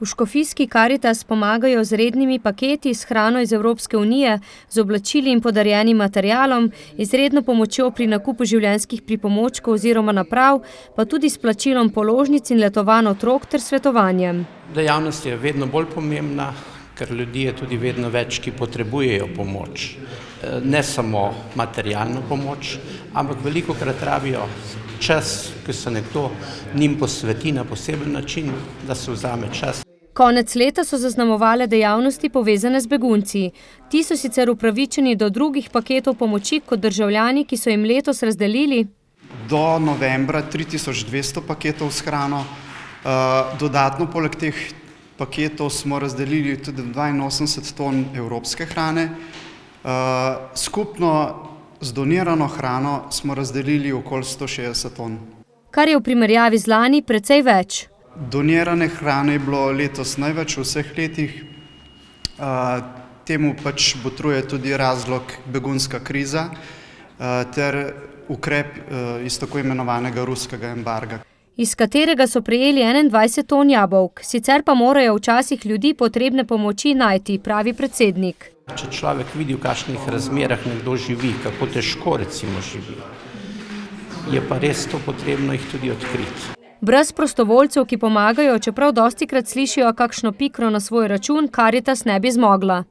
V škofijski Karitas pomagajo z rednimi paketi s hrano iz Evropske unije, z oblačili in podarjenim materialom, izredno pomočjo pri nakupu življenjskih pripomočkov oziroma naprav, pa tudi s plačilom položnic in letovanj otrok ter svetovanjem. Dejavnost je vedno bolj pomembna, ker ljudi je tudi vedno več, ki potrebujejo pomoč. Ne samo materialno pomoč, ampak velikokrat rabijo čas, ki se nekdo njim posveti na poseben način, da se vzame čas. Konec leta so zaznamovale dejavnosti povezane z begunci. Ti so sicer upravičeni do drugih paketov pomoči kot državljani, ki so jim letos razdelili. Do novembra 3200 paketov s hrano. Dodatno poleg teh paketov smo razdelili tudi 82 ton evropske hrane. Skupno z donirano hrano smo razdelili okoli 160 ton. Kar je v primerjavi z lani precej več. Donirane hrane je bilo letos največ v vseh letih. Temu pač botruje tudi razlog begunska kriza ter ukrep iz tako imenovanega ruskega embarga. Iz katerega so prejeli 21 ton jabolk. Sicer pa morajo včasih ljudi potrebne pomoči najti, pravi predsednik. Če človek vidi, v kakšnih razmerah nekdo živi, kako težko recimo živi, je pa res to potrebno jih tudi odkriti. Brez prostovoljcev, ki pomagajo, čeprav dostikrat slišijo kakšno pikro na svoj račun, Karitas ne bi zmogla.